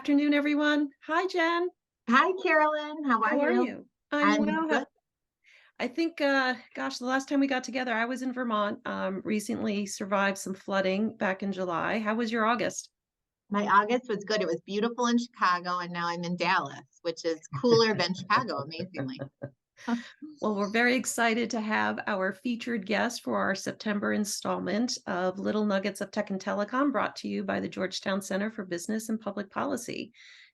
afternoon, everyone. Hi, Jen. Hi, Carolyn. How are How are you? you? I'm I'm well. good. I think, gosh, the last time we got together, I was in Vermont. Recently survived some flooding back in July. How was your August? My August was good. It was beautiful in Chicago, and now I'm in Dallas, which is cooler than Chicago, amazingly. Well, we're very excited to have our featured guest for our September installment of Little Nuggets of Tech and Telecom, brought to you by the Georgetown Center for Business and Public Policy.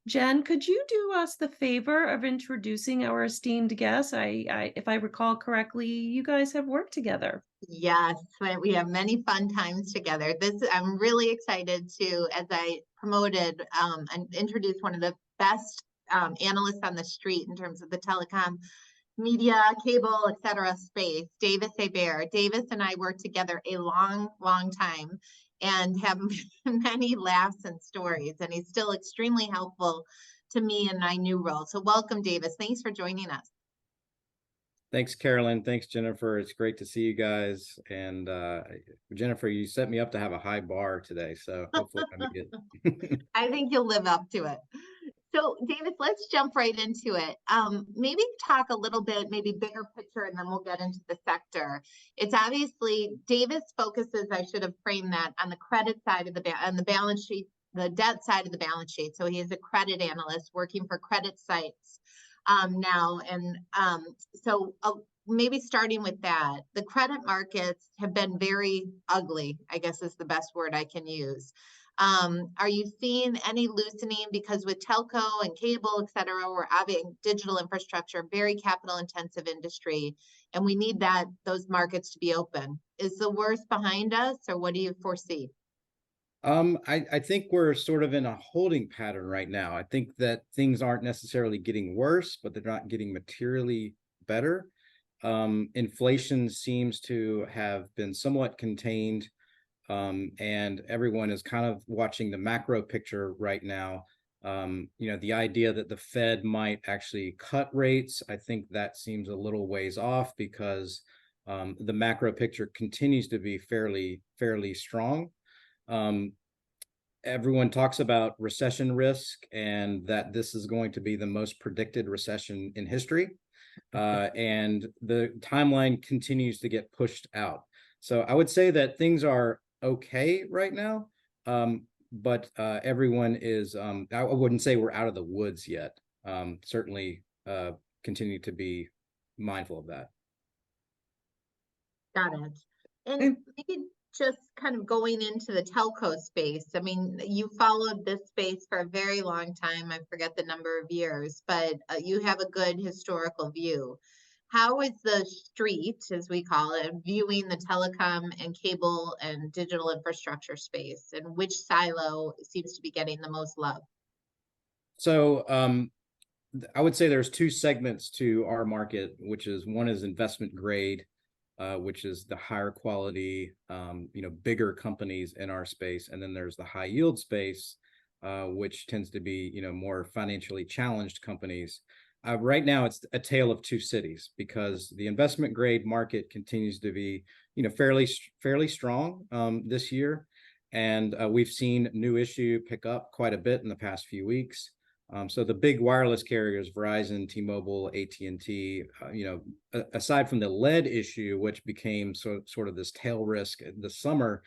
Jen, could you do us the favor of introducing our esteemed guest? If I recall correctly, you guys have worked together. Yes, we have many fun times together. I'm really excited to, as I promoted and introduced one of the best analysts on the street in terms of the telecom media, cable, etc. space, Davis Hebert. Davis and I worked together a long, long time and have many laughs and stories. And he's still extremely helpful to me in my new role. So welcome, Davis. Thanks for joining us. Thanks, Carolyn. Thanks, Jennifer. It's great to see you guys. And Jennifer, you set me up to have a high bar today, so hopefully I make it. I think you'll live up to it. So, Davis, let's jump right into it. Maybe talk a little bit, maybe bigger picture, and then we'll get into the sector. It's obviously Davis focuses, I should have framed that, on the credit side of on the balance sheet, the debt side of the balance sheet. So he is a credit analyst working for CreditSights now. And maybe starting with that, the credit markets have been very ugly, I guess is the best word I can use. Are you seeing any loosening? Because with telco and cable, et cetera, we're having digital infrastructure, very capital intensive industry, and we need those markets to be open. Is the worst behind us, or what do you foresee? I think we're sort of in a holding pattern right now. I think that things aren't necessarily getting worse, but they're not getting materially better. Inflation seems to have been somewhat contained. And everyone is kind of watching the macro picture right now. The idea that the Fed might actually cut rates, I think that seems a little ways off because the macro picture continues to be fairly strong. Everyone talks about recession risk and that this is going to be the most predicted recession in history. And the timeline continues to get pushed out. So I would say that things are okay right now, but everyone is, I wouldn't say we're out of the woods yet. Certainly continue to be mindful of that. Got it. And maybe just kind of going into the telco space. I mean, you followed this space for a very long time. I forget the number of years, but you have a good historical view. How is the street, as we call it, viewing the telecom and cable and digital infrastructure space, and which silo seems to be getting the most love? So I would say there's two segments to our market, which is one is investment grade, which is the higher quality, bigger companies in our space. And then there's the high yield space, which tends to be, more financially challenged companies. Right now, it's a tale of two cities because the investment grade market continues to be, fairly strong this year, and we've seen new issue pick up quite a bit in the past few weeks. So the big wireless carriers, Verizon, T-Mobile, AT&T, aside from the lead issue, which became sort of this tail risk this summer,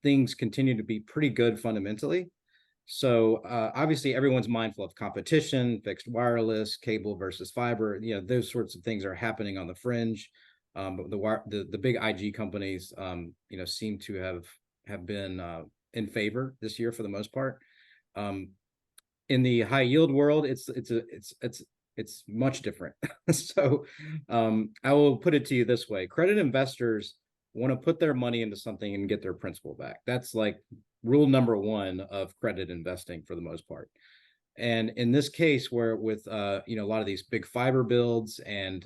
things continue to be pretty good fundamentally. So obviously everyone's mindful of competition, fixed wireless, cable versus fiber. Those sorts of things are happening on the fringe. But the big IG companies, seem to have been in favor this year for the most part. In the high yield world, it's much different. So I will put it to you this way: credit investors want to put their money into something and get their principal back. That's like rule number one of credit investing for the most part. And in this case, where with a lot of these big fiber builds and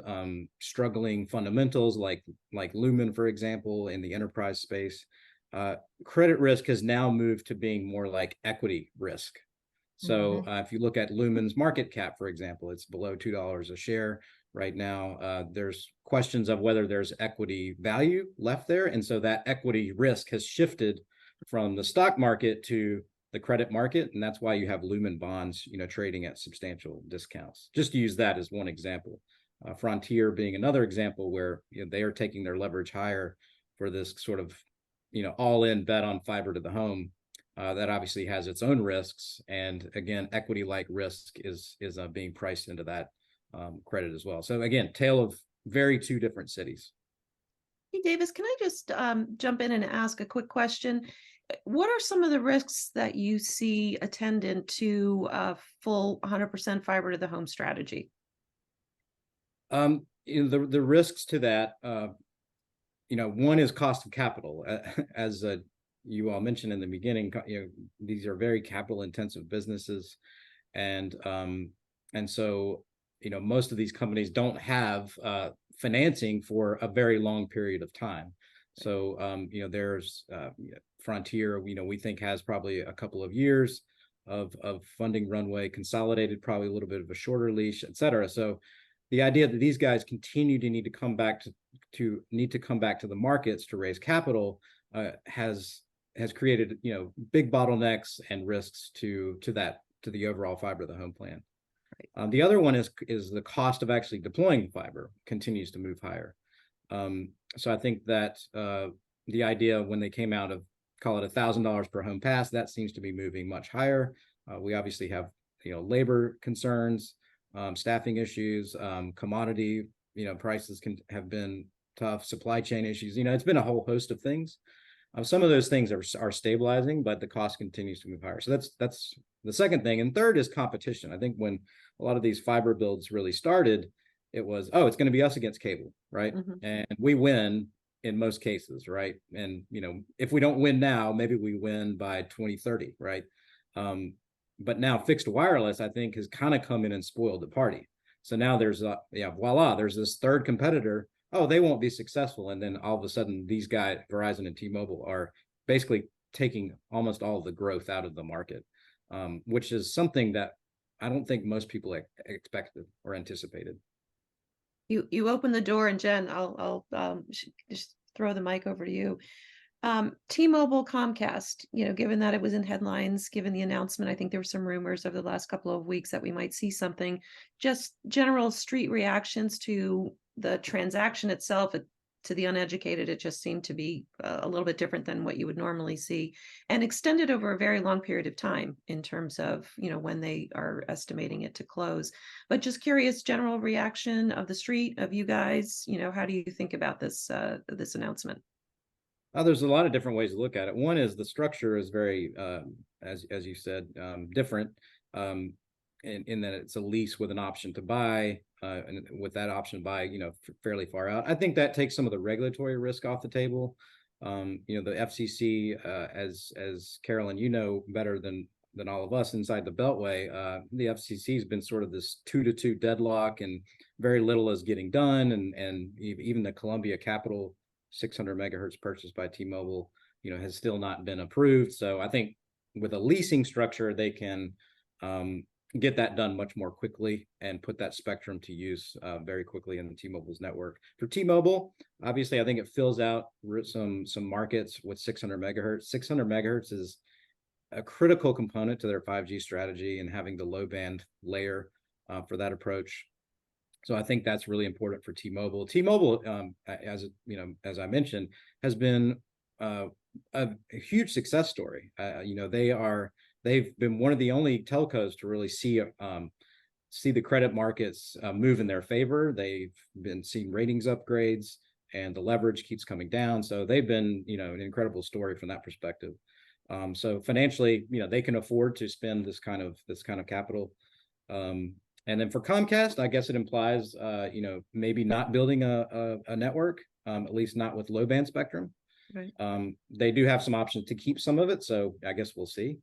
struggling fundamentals like Lumen, for example, in the enterprise space, credit risk has now moved to being more like equity risk. So if you look at Lumen's market cap, for example, it's below $2 a share right now. There's questions of whether there's equity value left there. And so that equity risk has shifted from the stock market to the credit market, and that's why you have Lumen bonds, trading at substantial discounts. Just to use that as one example. Frontier being another example where they are taking their leverage higher for this sort of all-in bet on fiber to the home. That obviously has its own risks, and again, equity-like risk is being priced into that credit as well. So again, tale of very two different cities. Hey, Davis, can I just jump in and ask a quick question? What are some of the risks that you see attendant to a full 100% fiber to the home strategy? The risks to that, one is cost of capital. As you all mentioned in the beginning, these are very capital intensive businesses, and so most of these companies don't have financing for a very long period of time. So there's Frontier, we think has probably a couple of years of funding runway, Consolidated probably a little bit of a shorter leash, et cetera. So the idea that these guys continue to need to come back to the markets to raise capital has created big bottlenecks and risks to the overall fiber to the home plan. Right. The other one is the cost of actually deploying fiber continues to move higher. So I think that the idea when they came out of, call it $1,000 per home pass, that seems to be moving much higher. We obviously have labor concerns, staffing issues, commodity prices have been tough, supply chain issues. It's been a whole host of things. Some of those things are stabilizing, but the cost continues to move higher. So that's the second thing. And third is competition. I think when a lot of these fiber builds really started, it was, it's going to be us against cable, right? Mm-hmm. And we win in most cases, right? And if we don't win now, maybe we win by 2030, right? But now fixed wireless, I think, has kind of come in and spoiled the party. So now there's voila, there's this third competitor. Oh, they won't be successful. And then all of a sudden, these guys, Verizon and T-Mobile, are basically taking almost all of the growth out of the market, which is something that I don't think most people expected or anticipated. You open the door, and Jen, I'll just throw the mic over to you. T-Mobile, Comcast, given that it was in headlines, given the announcement, I think there were some rumors over the last couple of weeks that we might see something. Just general street reactions to the transaction itself. To the uneducated, it just seemed to be a little bit different than what you would normally see, and extended over a very long period of time in terms of when they are estimating it to close. But just curious, general reaction of the street, of you guys. How do you think about this this announcement? There's a lot of different ways to look at it. One is the structure is very, as you said, different in that it's a lease with an option to buy, and with that option to buy, fairly far out. I think that takes some of the regulatory risk off the table. The FCC, as Carolyn, better than all of us inside the Beltway, the FCC has been sort of this 2-2 deadlock, and very little is getting done. And even the Columbia Capital 600 megahertz purchased by T-Mobile, has still not been approved. So I think with a leasing structure, they can get that done much more quickly and put that spectrum to use very quickly in the T-Mobile's network. For T-Mobile, obviously, I think it fills out some markets with 600 megahertz. 600 megahertz is a critical component to their 5G strategy, and having the low band layer for that approach. So I think that's really important for T-Mobile. T-Mobile, as I mentioned, has been a huge success story. They've been one of the only telcos to really see the credit markets move in their favor. They've been seeing ratings upgrades, and the leverage keeps coming down. So they've been, an incredible story from that perspective. So financially, they can afford to spend this kind of capital. And then for Comcast, I guess it implies, maybe not building a network, at least not with low band spectrum. Right. They do have some options to keep some of it, so I guess we'll see.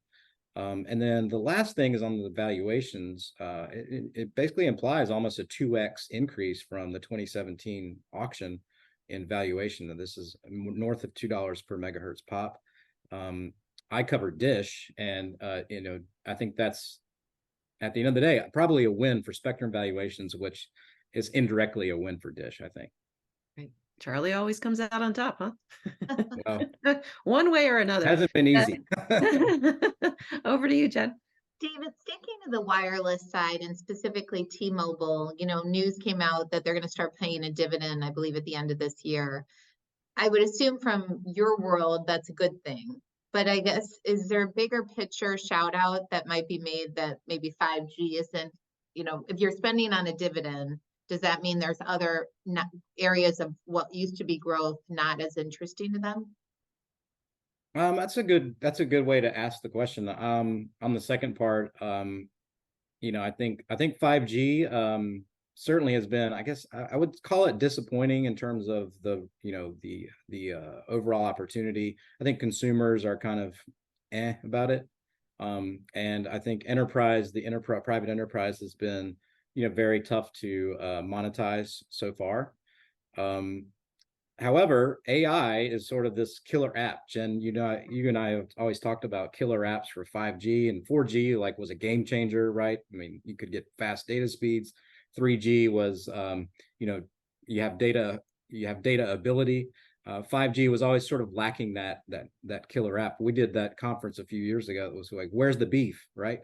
And then the last thing is on the valuations. It basically implies almost a 2x increase from the 2017 auction in valuation. And this is north of $2 per megahertz pop. I cover Dish, and I think that's, at the end of the day, probably a win for spectrum valuations, which is indirectly a win for Dish, I think. Right. Charlie always comes out on top, huh? Well, One way or another. hasn't been easy. Over to you, Jen. David, sticking to the wireless side and specifically T-Mobile, news came out that they're going to start paying a dividend, I believe, at the end of this year. I would assume from your world, that's a good thing. But I guess, is there a bigger picture shout out that might be made that maybe 5G isn't, if you're spending on a dividend, does that mean there's other areas of what used to be growth not as interesting to them? That's a good way to ask the question. On the second part, I think 5G certainly has been, I guess I would call it disappointing in terms of the overall opportunity. I think consumers are kind of about it. And I think private enterprise has been, very tough to monetize so far. However, AI is sort of this killer app. Jen, you and I have always talked about killer apps for 5G, and 4G was a game changer, right? I mean, you could get fast data speeds. 3G was, you have data ability. 5G was always sort of lacking that killer app. We did that conference a few years ago. It was like, where's the beef, right?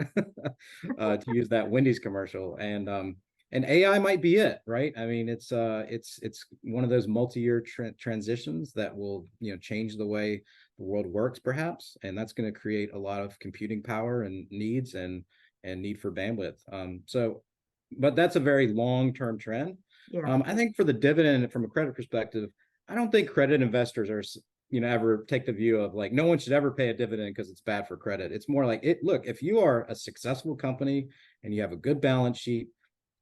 To use that Wendy's commercial. And AI might be it, right? I mean, it's one of those multi-year transitions that will, change the way the world works, perhaps, and that's going to create a lot of computing power and needs and need for bandwidth. But that's a very long-term trend. Yeah. I think for the dividend, from a credit perspective, I don't think credit investors are, ever take the view of no one should ever pay a dividend because it's bad for credit. It's more like look, if you are a successful company and you have a good balance sheet,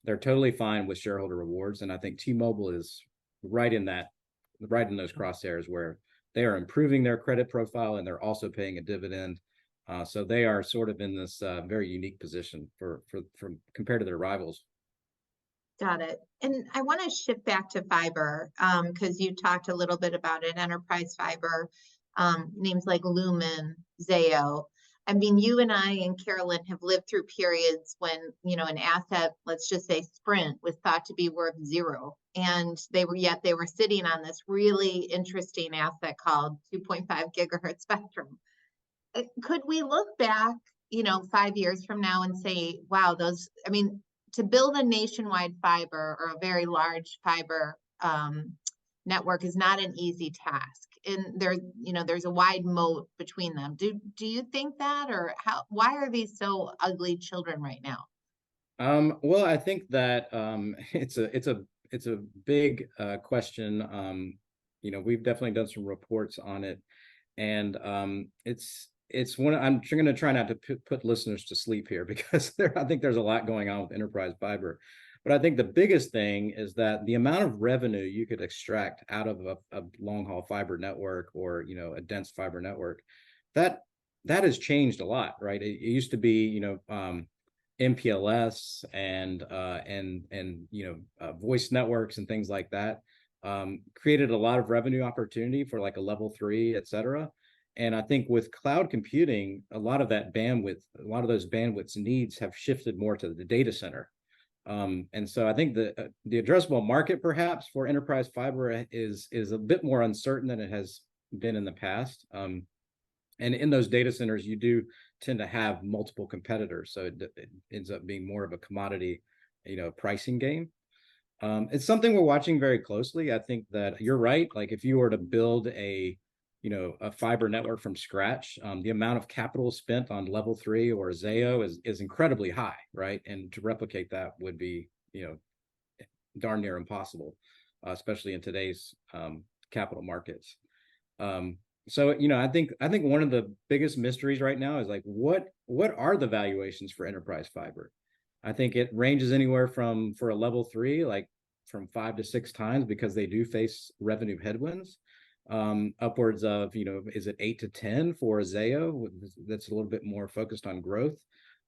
they're totally fine with shareholder rewards. And I think T-Mobile is right in those crosshairs where they are improving their credit profile and they're also paying a dividend. So they are sort of in this very unique position for compared to their rivals. Got it. And I want to shift back to fiber because you talked a little bit about it, enterprise fiber, names like Lumen, Zayo. I mean, you and I and Carolyn have lived through periods when, an asset, let's just say Sprint, was thought to be worth zero. And they were sitting on this really interesting asset called 2.5 gigahertz spectrum. Could we look back, 5 years from now and say, wow, to build a nationwide fiber or a very large fiber network is not an easy task. And there's a wide moat between them. Do you think that, or why are these so ugly children right now? Well, I think that it's a big question. We've definitely done some reports on it, and it's one. I'm going to try not to put listeners to sleep here because I think there's a lot going on with enterprise fiber. But I think the biggest thing is that the amount of revenue you could extract out of a long haul fiber network or a dense fiber network, that has changed a lot, right? It used to be MPLS and voice networks and things like that created a lot of revenue opportunity for a level 3, et cetera. And I think with cloud computing, a lot of those bandwidths needs have shifted more to the data center. And so I think the addressable market perhaps for enterprise fiber is a bit more uncertain than it has been in the past. And in those data centers, you do tend to have multiple competitors. So it ends up being more of a commodity, pricing game. It's something we're watching very closely. I think that you're right. If you were to build a fiber network from scratch, the amount of capital spent on level 3 or Zayo is incredibly high, right? And to replicate that would be, darn near impossible, especially in today's capital markets. So, I think one of the biggest mysteries right now is what are the valuations for enterprise fiber? I think it ranges anywhere from, for a level 3, from 5 to 6 times because they do face revenue headwinds. Upwards of, is it 8 to 10 for a Zayo that's a little bit more focused on growth?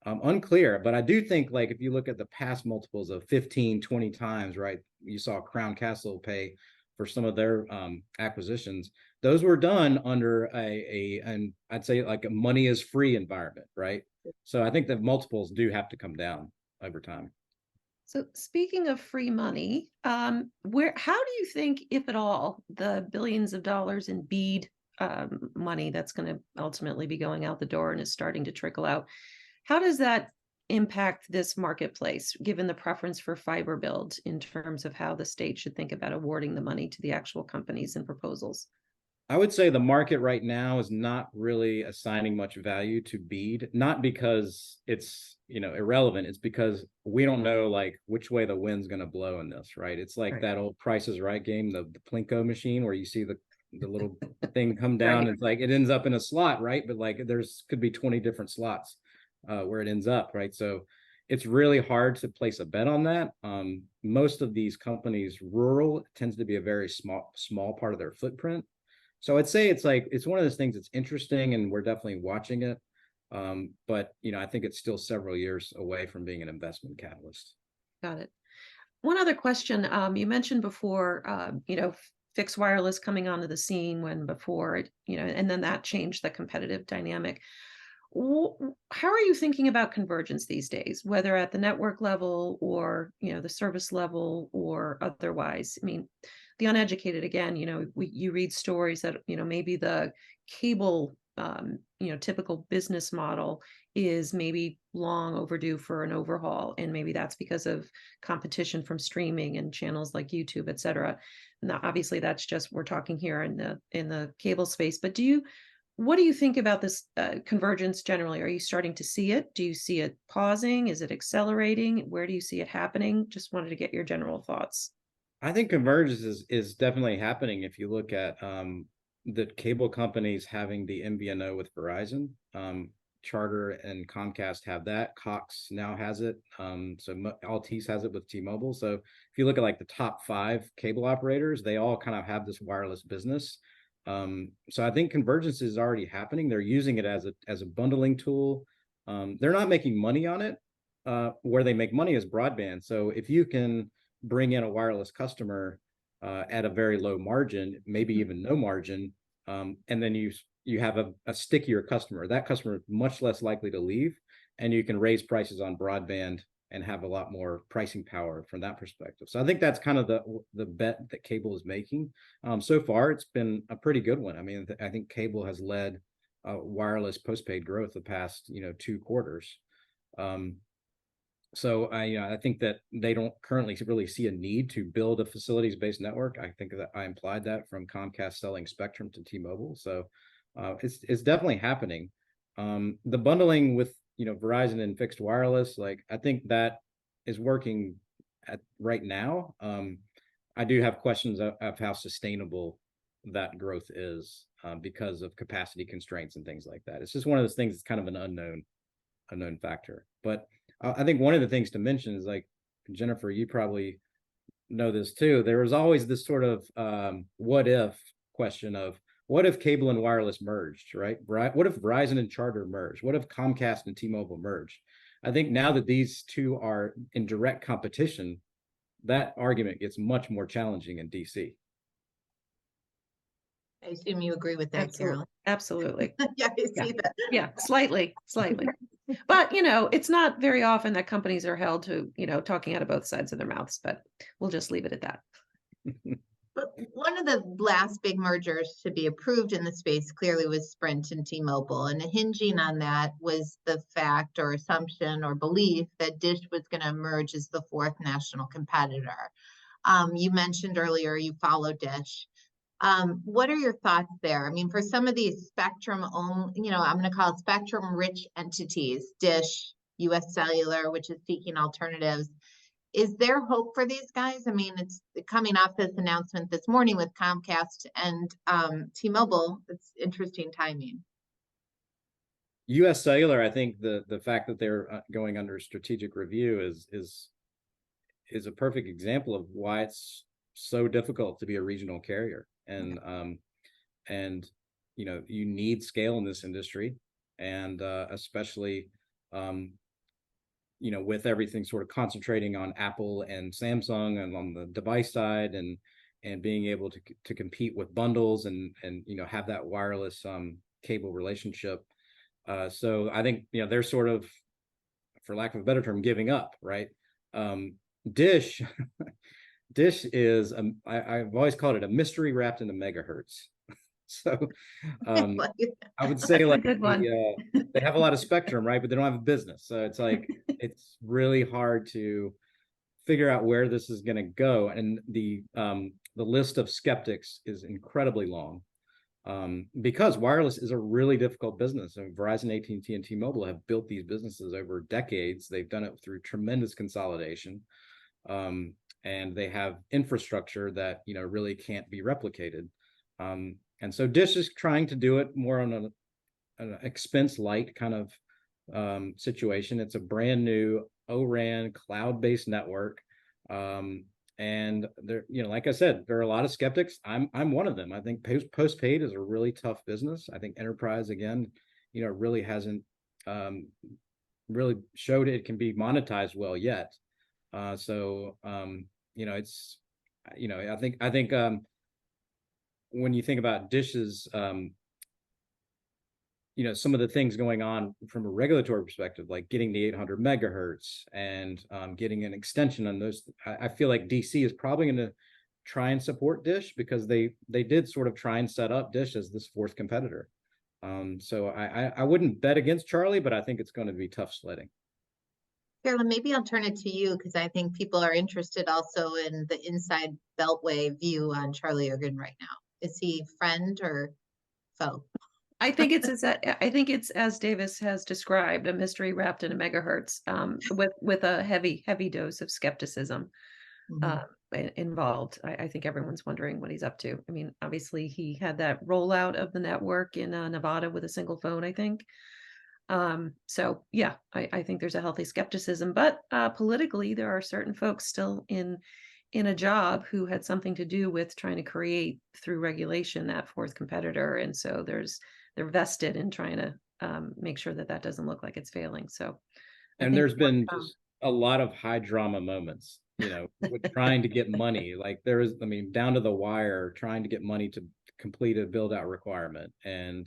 Unclear, but I do think if you look at the past multiples of 15, 20 times, right? You saw Crown Castle pay for some of their acquisitions. Those were done under and I'd say a money is free environment, right? So I think that multiples do have to come down over time. So speaking of free money, how do you think, if at all, the billions of dollars in BEAD money that's going to ultimately be going out the door and is starting to trickle out, how does that impact this marketplace, given the preference for fiber build in terms of how the state should think about awarding the money to the actual companies and proposals? I would say the market right now is not really assigning much value to BEAD, not because it's, irrelevant. It's because we don't know like which way the wind's going to blow in this, right? It's like Right. that old Price is Right game, the Plinko machine where you see the little thing come down. Right. It's like it ends up in a slot, right? But like there's could be 20 different slots where it ends up, right? So it's really hard to place a bet on that. Most of these companies, rural tends to be a very small part of their footprint. So I'd say it's one of those things that's interesting and we're definitely watching it. But I think it's still several years away from being an investment catalyst. Got it. One other question. You mentioned before, fixed wireless coming onto the scene when before it, and then that changed the competitive dynamic. How are you thinking about convergence these days, whether at the network level or, the service level or otherwise? I mean, the uneducated, again, you read stories that, maybe the cable, typical business model is maybe long overdue for an overhaul. And maybe that's because of competition from streaming and channels like YouTube, et cetera. Now, obviously, that's just, we're talking here in the cable space. But what do you think about this convergence generally? Are you starting to see it? Do you see it pausing? Is it accelerating? Where do you see it happening? Just wanted to get your general thoughts. I think convergence is definitely happening if you look at the cable companies having the MVNO with Verizon. Charter and Comcast have that. Cox now has it. So Altice has it with T-Mobile. So if you look at like the top 5 cable operators, they all kind of have this wireless business. So I think convergence is already happening. They're using it as a bundling tool. They're not making money on it. Where they make money is broadband. So if you can bring in a wireless customer at a very low margin, maybe even no margin, and then you have a stickier customer. That customer is much less likely to leave, and you can raise prices on broadband and have a lot more pricing power from that perspective. So I think that's kind of the bet that cable is making. So far, it's been a pretty good one. I mean, I think cable has led wireless postpaid growth the past 2 quarters. So I think that they don't currently really see a need to build a facilities-based network. I think that I implied that from Comcast selling spectrum to T-Mobile. So it's definitely happening. The bundling with Verizon and fixed wireless, like I think that is working right now. I do have questions of how sustainable that growth is because of capacity constraints and things like that. It's just one of those things that's kind of an unknown factor. But I think one of the things to mention is, like, Jennifer, you probably know this too. There was always this sort of what if question of what if cable and wireless merged, right? What if Verizon and Charter merged? What if Comcast and T-Mobile merged? I think now that these two are in direct competition, that argument gets much more challenging in DC. I assume you agree with that, Carolyn. Absolutely. Yeah, I see that. Yeah, slightly. But, it's not very often that companies are held to, talking out of both sides of their mouths, but we'll just leave it at that. But one of the last big mergers to be approved in the space clearly was Sprint and T-Mobile. And hinging on that was the fact or assumption or belief that Dish was going to emerge as the 4th national competitor. You mentioned earlier you follow Dish. What are your thoughts there? I mean, for some of these spectrum own, I'm going to call it spectrum rich entities, Dish, US Cellular, which is seeking alternatives. Is there hope for these guys? I mean, it's coming off this announcement this morning with Comcast and T-Mobile. It's interesting timing. US Cellular, I think the fact that they're going under strategic review is a perfect example of why it's so difficult to be a regional carrier. And you need scale in this industry, and especially with everything sort of concentrating on Apple and Samsung and on the device side, and being able to compete with bundles and have that wireless cable relationship. So I think they're sort of, for lack of a better term, giving up, right? Dish, Dish is I've always called it a mystery wrapped in a megahertz. So I would say That's a like good one. they have a lot of spectrum, right? But they don't have a business. So it's like it's really hard to figure out where this is going to go. And the list of skeptics is incredibly long. Because wireless is a really difficult business. And Verizon, AT&T, and T-Mobile have built these businesses over decades. They've done it through tremendous consolidation. And they have infrastructure that, really can't be replicated. And so Dish is trying to do it more on an expense light kind of situation. It's a brand new O-RAN cloud-based network. And there, like I said, there are a lot of skeptics. I'm one of them. I think postpaid is a really tough business. I think enterprise, again, really hasn't really showed it can be monetized well yet. So it's, I think when you think about Dish's, some of the things going on from a regulatory perspective, like getting the 800 megahertz and getting an extension on those, I feel like DC is probably going to try and support Dish because they did sort of try and set up Dish as this fourth competitor. So I wouldn't bet against Charlie, but I think it's going to be tough sledding. Carolyn, maybe I'll turn it to you because I think people are interested also in the inside Beltway view on Charlie Ergen right now. Is he friend or foe? I think it's as Davis has described, a mystery wrapped in a megahertz, with a heavy dose of skepticism involved. I think everyone's wondering what he's up to. I mean, obviously he had that rollout of the network in Nevada with a single phone, I think. So yeah, I think there's a healthy skepticism, but politically there are certain folks still in a job who had something to do with trying to create through regulation that fourth competitor, and so they're vested in trying to make sure that doesn't look like it's failing. So, and there's been just a lot of high drama moments, with trying to get money. Like there is, I mean, down to the wire, trying to get money to complete a build out requirement, and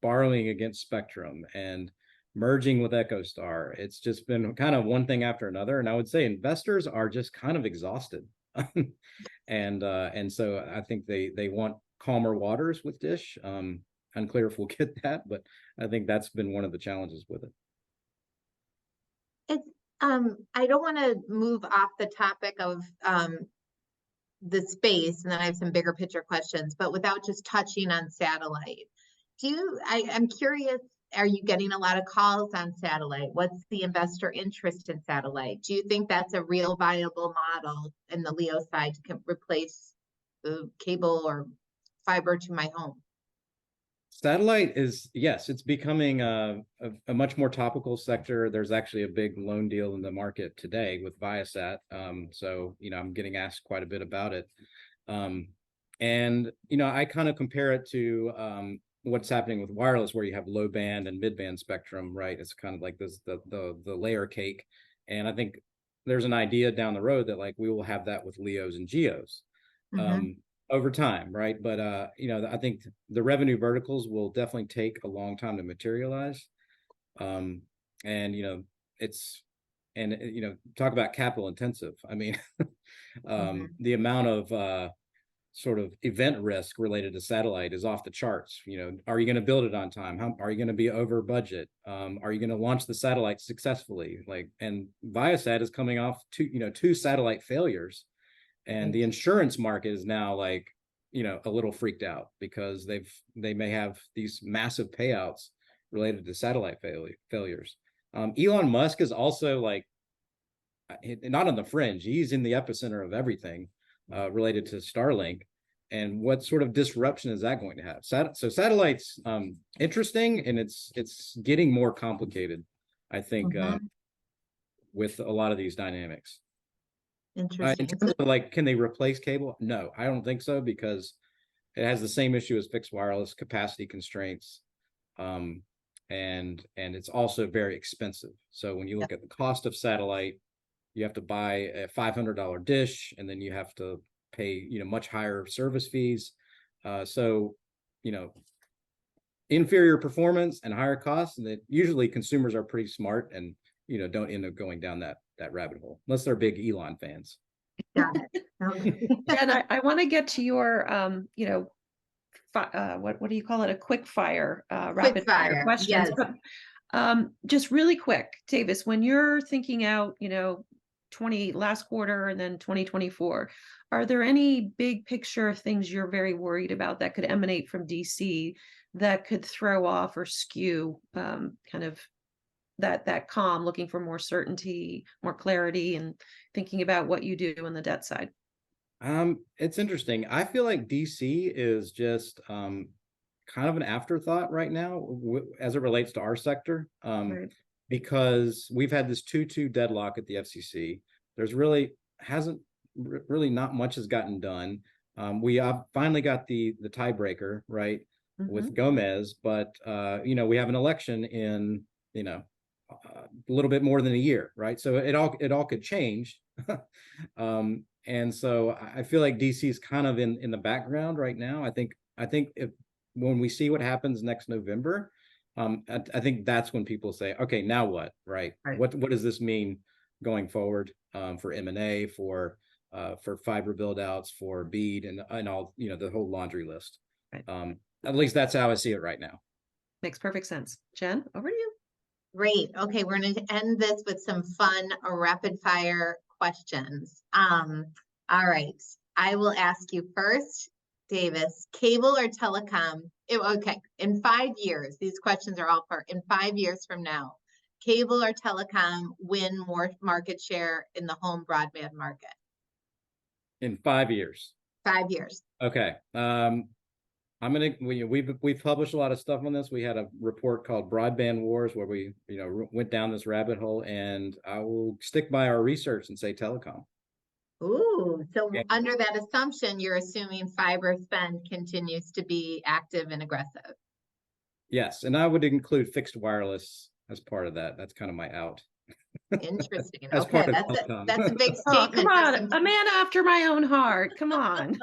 borrowing against Spectrum and merging with EchoStar. It's just been kind of one thing after another, and I would say investors are just kind of exhausted. And so I think they want calmer waters with Dish. Unclear if we'll get that, but I think that's been one of the challenges with it. It's I don't want to move off the topic of the space, and then I have some bigger picture questions, but without just touching on satellite. I'm curious, are you getting a lot of calls on satellite? What's the investor interest in satellite? Do you think that's a real viable model in the LEO side to replace the cable or fiber to my home? Satellite is, yes, it's becoming a much more topical sector. There's actually a big loan deal in the market today with Viasat. So, I'm getting asked quite a bit about it. And, I kind of compare it to what's happening with wireless, where you have low band and mid band spectrum, right? It's kind of like this, the layer cake. And I think there's an idea down the road that like we will have that with LEOs and GEOs. Over time, right? But I think the revenue verticals will definitely take a long time to materialize. And talk about capital intensive. I mean, the amount of sort of event risk related to satellite is off the charts. Are you going to build it on time? How are you going to be over budget? Are you going to launch the satellite successfully? And Viasat is coming off two satellite failures. And the insurance market is now like, a little freaked out because they may have these massive payouts related to satellite failures. Elon Musk is also like, not on the fringe. He's in the epicenter of everything related to Starlink. And what sort of disruption is that going to have? So satellite's interesting, and it's getting more complicated, I think, with a lot of these dynamics. Interesting. In terms of like, can they replace cable? No, I don't think so, because it has the same issue as fixed wireless, capacity constraints, and it's also very expensive. So when you look at the cost of satellite, you have to buy a $500 dish, and then you have to pay much higher service fees. So inferior performance and higher costs, and that usually consumers are pretty smart and don't end up going down that rabbit hole unless they're big Elon fans. Got it. And I want to get to your, what do you call it? A quick fire, rapid fire fire, questions. yes. But just really quick, Davis, when you're thinking out, last quarter and then 2024, are there any big picture things you're very worried about that could emanate from DC that could throw off or skew kind of that calm, looking for more certainty, more clarity, and thinking about what you do on the debt side? It's interesting. I feel like DC is just kind of an afterthought right now as it relates to our sector, Right. because we've had this 2-2 deadlock at the FCC. There's really not much has gotten done. We finally got the tiebreaker right with Gomez, but we have an election in a little bit more than a year, right? So it all could change. And so I feel like DC is kind of in the background right now. I think if when we see what happens next November, I think that's when people say, okay, now what, right? What does this mean going forward, for M&A, for fiber build outs, for BEAD, and all, the whole laundry list. Right. At least that's how I see it right now. Makes perfect sense. Jen, over to you. Great. Okay, we're going to end this with some fun rapid fire questions. All right. I will ask you first, Davis, cable or telecom? Okay, in 5 years, these questions are all in 5 years from now, cable or telecom win more market share in the home broadband market? In 5 years. 5 years. Okay. We've published a lot of stuff on this. We had a report called Broadband Wars where we went down this rabbit hole, and I will stick by our research and say telecom. Ooh, so under that assumption, you're assuming fiber spend continues to be active and aggressive. Yes, and I would include fixed wireless as part of that. That's kind of my out. Interesting. As Okay, part of that's a big Oh, statement. come on, a man after my own heart. Come on.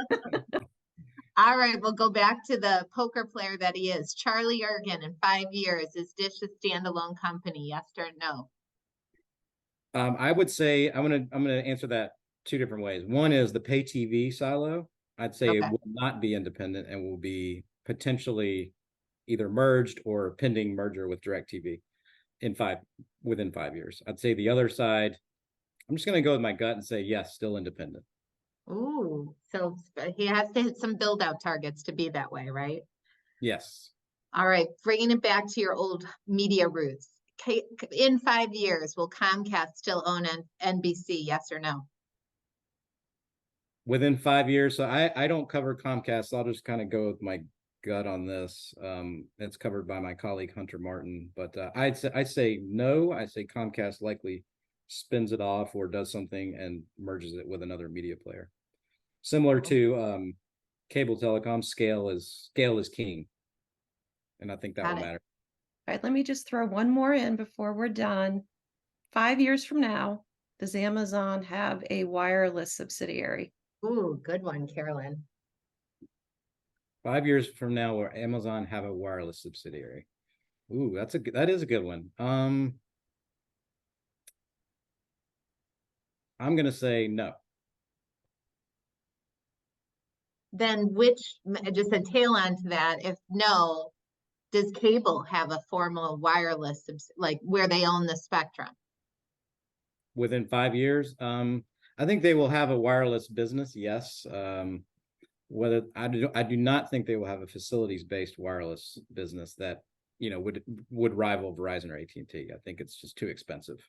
All right, we'll go back to the poker player that he is. Charlie Ergen, in 5 years, is Dish a standalone company? Yes or no? I would say I'm gonna answer that 2 different ways. One is the pay TV silo. I'd say it will not be independent and will be potentially either merged or pending merger with DirecTV within 5 years. I'd say the other side, I'm just going to go with my gut and say yes, still independent. Ooh, so he has to hit some build out targets to be that way, right? Yes. All right, bringing it back to your old media roots. In 5 years, will Comcast still own NBC? Yes or no? Within 5 years. So I don't cover Comcast. So I'll just kind of go with my gut on this. It's covered by my colleague Hunter Martin, but I'd say no. I say Comcast likely spins it off or does something and merges it with another media player. Similar to cable telecom, scale is king, and I think that will matter. All right, let me just throw one more in before we're done. 5 years from now, does Amazon have a wireless subsidiary? Ooh, good one, Carolyn. 5 years from now, will Amazon have a wireless subsidiary? Ooh, that is a good one. I'm gonna say no. Then just a tail on to that, if no, does cable have a formal wireless, like where they own the spectrum? Within 5 years, I think they will have a wireless business. Yes. Whether I do not think they will have a facilities-based wireless business that would rival Verizon or AT&T. I think it's just too expensive.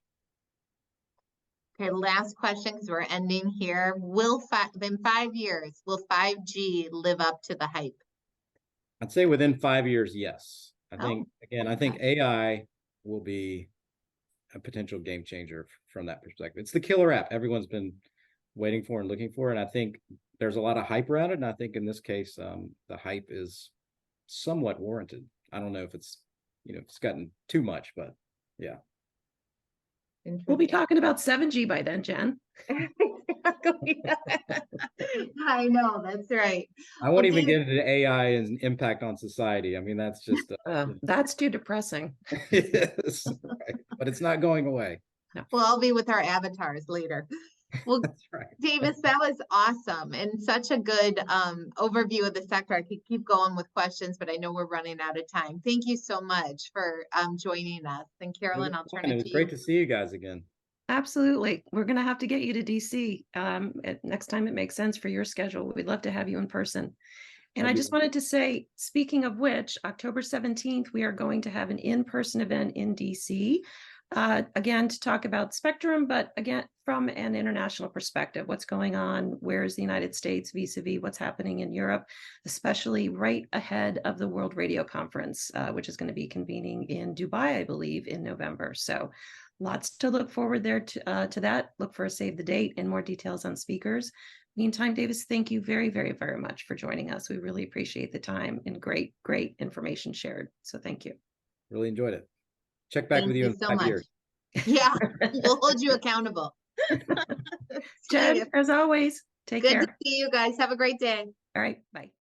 Okay, last question because we're ending here. In 5 years, will 5G live up to the hype? I'd say within 5 years, yes. I think AI will be a potential game changer from that perspective. It's the killer app everyone's been waiting for and looking for, and I think there's a lot of hype around it. And I think in this case, the hype is somewhat warranted. I don't know if it's it's gotten too much, but yeah. We'll be talking about 7G by then, Jen. Exactly. I know, that's right. I won't Well, even David, get into AI and impact on society. I mean, that's just That's too depressing. yes, right. But it's not going away. well, I'll be with our avatars later. Well, That's right. Davis, that was awesome and such a good overview of the sector. I could keep going with questions, but I know we're running out of time. Thank you so much for joining us. And Carolyn, I'll turn It it was to great you. to see you guys again. Absolutely. We're going to have to get you to DC next time it makes sense for your schedule. We'd love to have you in person. And I just wanted to say, speaking of which, October 17th, we are going to have an in-person event in DC, again, to talk about spectrum, but again, from an international perspective, what's going on, where is the United States vis-a-vis what's happening in Europe, especially right ahead of the World Radio Conference, which is going to be convening in Dubai, I believe, in November. So lots to look forward there to that. Look for a save the date and more details on speakers. Meantime, Davis, thank you very, very, very much for joining us. We really appreciate the time and great, great information shared. So thank you. Really enjoyed it. Check back Thank with you you in so 5 much. years. Yeah, we'll hold you accountable. See Jen, you. as always, take Good care. to see you guys. Have a great day. All right, bye.